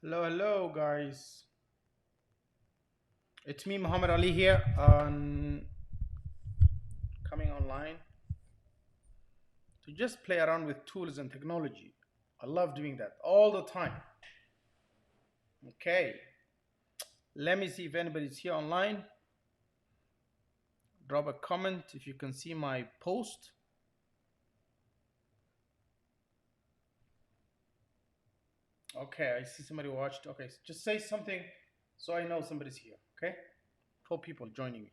Hello, hello, guys. It's me, Muhammad Ali here, coming online to just play around with tools and technology. I love doing that all the time. Okay, let me see if anybody's here online. Drop a comment if you can see my post. Okay, I see somebody watched. Okay, so just say something so I know somebody's here. Okay, 4 people joining me.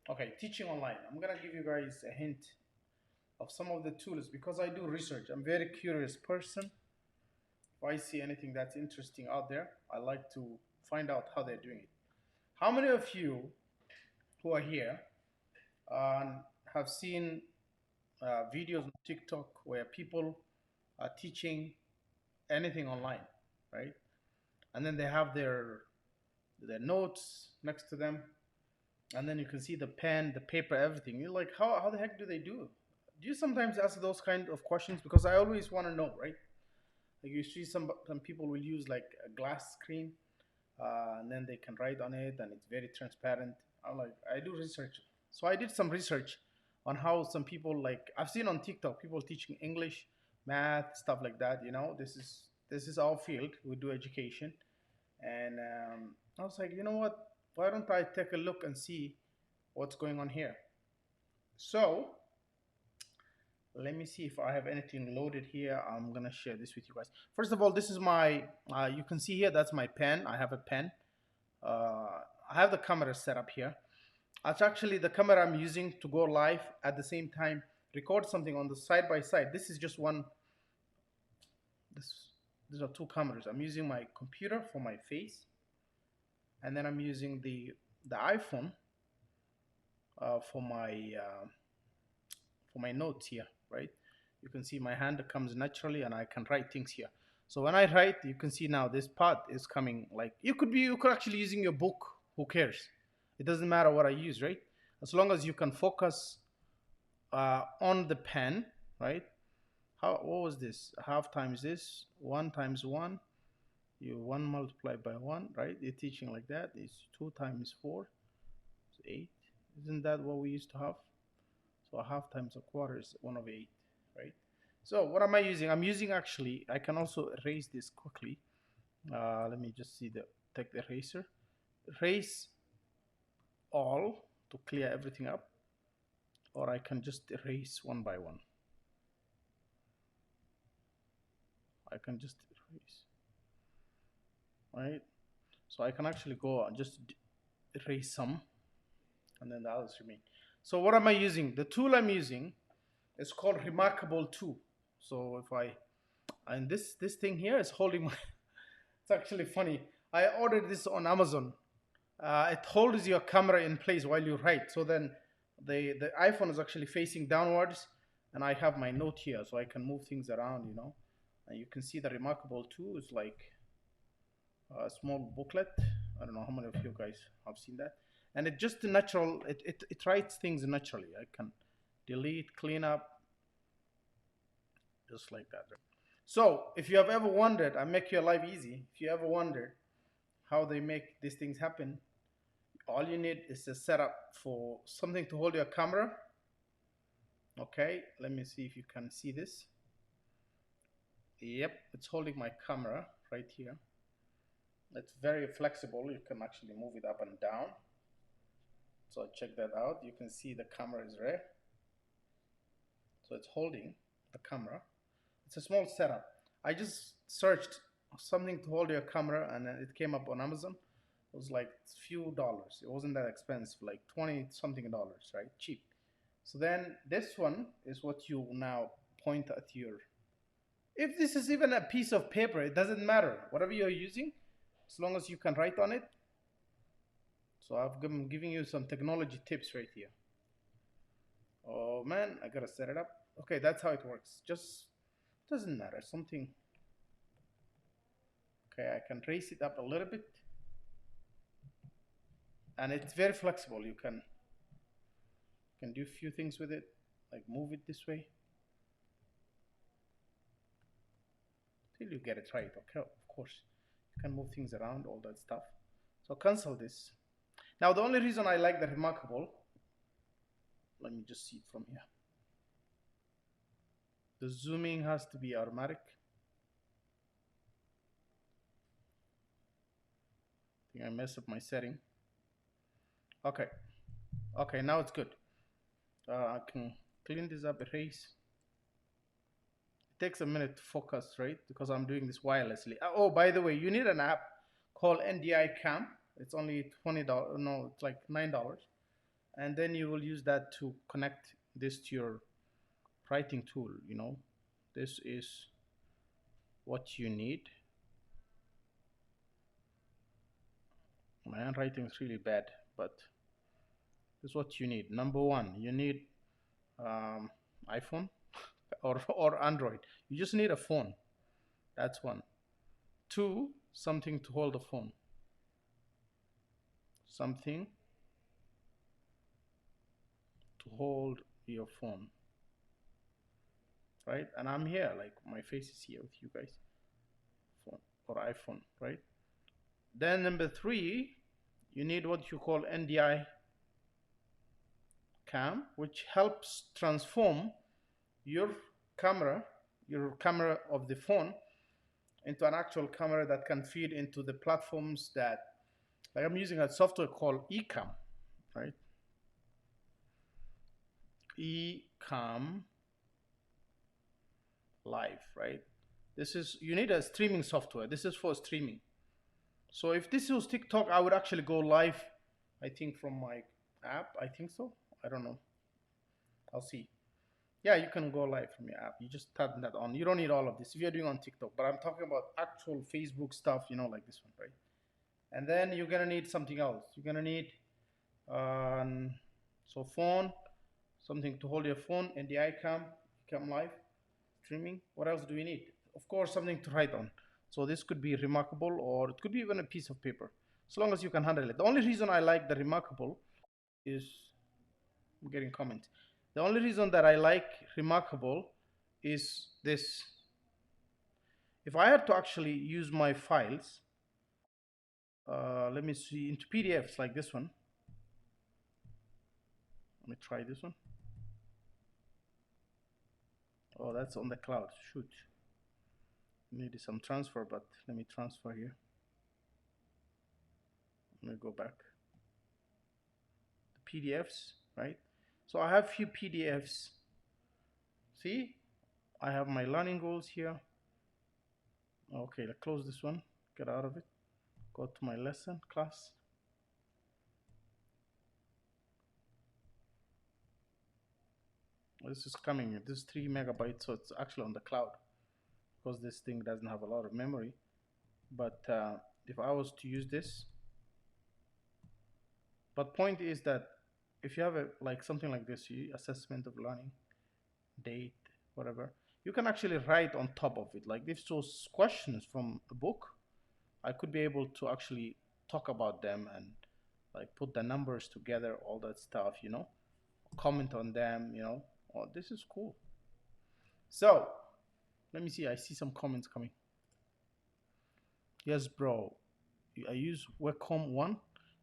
Okay, teaching online. I'm gonna give you guys a hint of some of the tools because I do research. I'm a very curious person. If I see anything that's interesting out there, I like to find out how they're doing it. How many of you who are here have seen videos on TikTok where people are teaching anything online, right? And then they have their notes next to them, and then you can see the pen, the paper, everything. You're like, how the heck do they do? Do you sometimes ask those kind of questions? Because I always want to know, right? Like you see some people will use like a glass screen and then they can write on it and it's very transparent. I do research, so I did some research on how some people, like I've seen on TikTok, people teaching English, math, stuff like that. This is our field. We do education, and I was like, you know what, why don't I take a look and see what's going on here. So let me see if I have anything loaded here. I'm gonna share this with you guys. First of all, this is my you can see here, that's my pen. I have a pen. I have the camera set up here. That's actually the camera I'm using to go live at the same time, record something on the side by side. This is just one. This these are two cameras. I'm using my computer for my face, and then I'm using the iPhone for my notes here. Right? You can see my hand comes naturally, and I can write things here. So when I write, you can see now this part is coming. Like you could actually using your book. Who cares? It doesn't matter what I use, right? As long as you can focus on the pen, right? What was this? Half times this, one times one, you one multiplied by one, right? You're teaching like that. It's two times four, it's eight. Isn't that what we used to have? So a half times a quarter is one of eight, right? So what am I using? I'm using, actually, I can also erase this quickly. Let me just see take the eraser. Erase all to clear everything up, or I can just erase one by one. I can just erase, right? So I can actually go and just erase some, and then the others remain. So what am I using? The tool I'm using is called Remarkable 2. So if I, and this thing here is holding my, it's actually funny. I ordered this on Amazon. It holds your camera in place while you write. So then the iPhone is actually facing downwards, and I have my note here, so I can move things around. And you can see the Remarkable 2 is like a small booklet. I don't know how many of you guys have seen that. And it just natural, it writes things naturally. I can delete, clean up, just like that. So if you have ever wondered, I make your life easy. If you ever wondered how they make these things happen, all you need is a setup for something to hold your camera. Okay, let me see if you can see this. Yep, it's holding my camera right here. It's very flexible. You can actually move it up and down. So check that out. You can see the camera is there. So it's holding the camera. It's a small setup. I just searched something to hold your camera, and it came up on Amazon. It was like a few dollars. It wasn't that expensive, like 20 something dollars, right? Cheap. So then this one is what you now point at your. If this is even a piece of paper, it doesn't matter. Whatever you're using, as long as you can write on it. So I'm giving you some technology tips right here. Oh man, I gotta set it up. Okay, that's how it works. Just doesn't matter. Something. Okay, I can raise it up a little bit, and it's very flexible. You can do a few things with it, like move it this way till you get it right. Okay, of course, you can move things around, all that stuff. So cancel this. Now the only reason I like the remarkable, let me just see it from here. The zooming has to be automatic. I think I messed up my setting. Okay. Okay, now it's good. I can clean this up, erase. It takes a minute to focus, right? Because I'm doing this wirelessly. Oh, by the way, you need an app called NDI Cam. It's only $20. No, it's like $9. And then you will use that to connect this to your writing tool. This is what you need. My handwriting is really bad, but this is what you need. Number one, you need iPhone or Android. You just need a phone. That's one. Two, something to hold the phone. Something to hold your phone. Right? And I'm here, like my face is here with you guys. Phone or iPhone, right? Then number three, you need what you call NDI cam, which helps transform your camera, your camera of the phone, into an actual camera that can feed into the platforms that, like I'm using a software called ecamm, right? ecamm.live, right? This is, you need a streaming software. This is for streaming. So if this was TikTok, I would actually go live, I think, from my app. I think so. I don't know. I'll see. Yeah, you can go live from your app. You just turn that on. You don't need all of this if you're doing on TikTok. But I'm talking about actual Facebook stuff, like this one, right? And then you're gonna need something else. You're gonna need so phone, something to hold your phone, and the iCam live, streaming. What else do we need? Of course, something to write on. So this could be remarkable, or it could be even a piece of paper, as long as you can handle it. The only reason I like the remarkable is, I'm getting comments. The only reason that I like remarkable is this. If I had to actually use my files, let me see, into PDFs like this one. Let me try this one. Oh, that's on the cloud. Shoot. Needed some transfer, but let me transfer here. Let me go back. The PDFs, right? So I have few PDFs. See, I have my learning goals here. Okay, let's close this one. Get out of it. Go to my lesson class. This is coming. This is 3 megabytes, so it's actually on the cloud because this thing doesn't have a lot of memory. But if I was to use this, but point is that if you have like something like this, assessment of learning, date, whatever, you can actually write on top of it. Like if those questions from a book, I could be able to actually talk about them and like put the numbers together, all that stuff, comment on them, Oh, this is cool. So let me see. I see some comments coming. Yes, bro. I use Wacom one.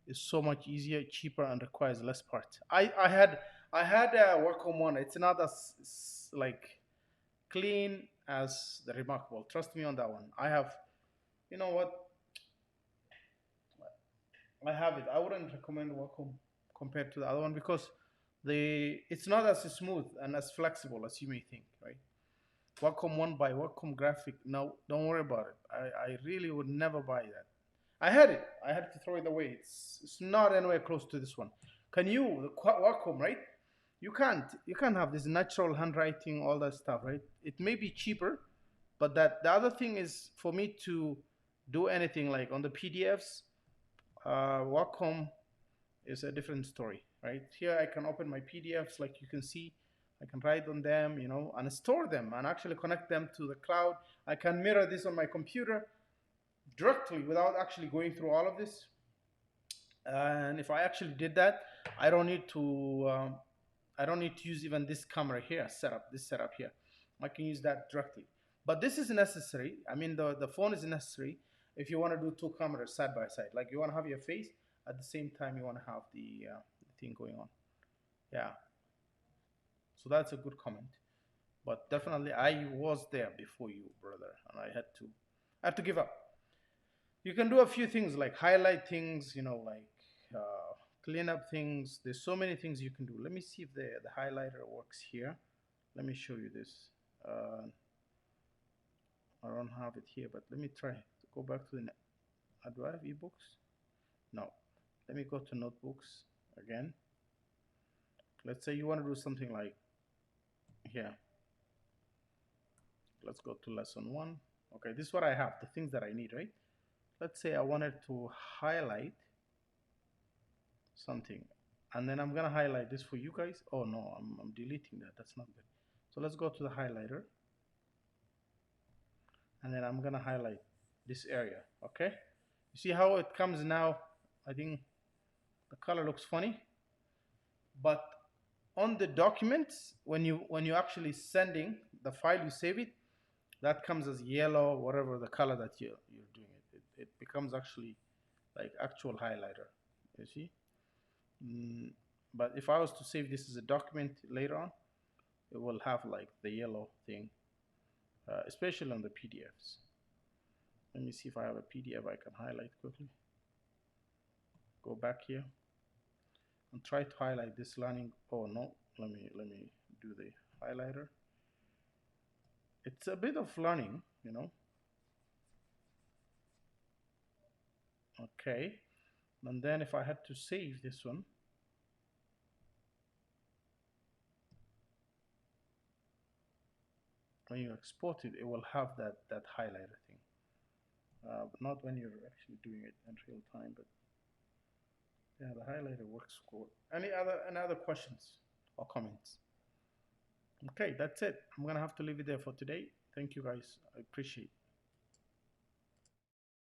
It's so much easier, cheaper, and requires less parts. I had Wacom one. It's not as like clean as the Remarkable. Trust me on that one. I have. You know what? I have it. I wouldn't recommend Wacom compared to the other one because it's not as smooth and as flexible as you may think, right? Wacom one by Wacom Graphic. No, don't worry about it. I really would never buy that. I had it. I had to throw it away. It's not anywhere close to this one. Can you the Wacom, right? You can't have this natural handwriting, all that stuff, right? It may be cheaper, but that the other thing is for me to do anything like on the PDFs, Wacom is a different story, right? Here I can open my PDFs, like you can see. I can write on them, and store them and actually connect them to the cloud. I can mirror this on my computer directly without actually going through all of this. And if I actually did that, I don't need to use even this camera here setup here. I can use that directly. But this is necessary. I mean, the phone is necessary if you want to do two cameras side by side, like you want to have your face at the same time you want to have the thing going on. Yeah, so that's a good comment. But definitely, I was there before you, brother, and I had to give up. You can do a few things like highlight things, like clean up things. There's so many things you can do. Let me see if the highlighter works here. Let me show you this. I don't have it here, but let me try to go back to the. Do I have ebooks? No. Let me go to notebooks again. Let's say you want to do something like here. Let's go to lesson one. Okay, this is what I have, the things that I need, right? Let's say I wanted to highlight something, and then I'm gonna highlight this for you guys. Oh no, I'm deleting that. That's not good. So let's go to the highlighter, and then I'm gonna highlight this area. Okay, you see how it comes now? I think the color looks funny, but on the documents, when you actually sending the file, you save it, that comes as yellow, whatever the color that you're doing it becomes actually like actual highlighter, you see. mm, but if I was to save this as a document later on, it will have like the yellow thing, especially on the PDFs. Let me see if I have a PDF I can highlight quickly. Go back here and try to highlight this learning. Oh no, let me do the highlighter. It's a bit of learning, Okay, and then if I had to save this one, when you export it, it will have that highlighter thing. But not when you're actually doing it in real time. But yeah, the highlighter works good. Any other questions or comments? Okay, that's it. I'm gonna have to leave it there for today. Thank you guys. I appreciate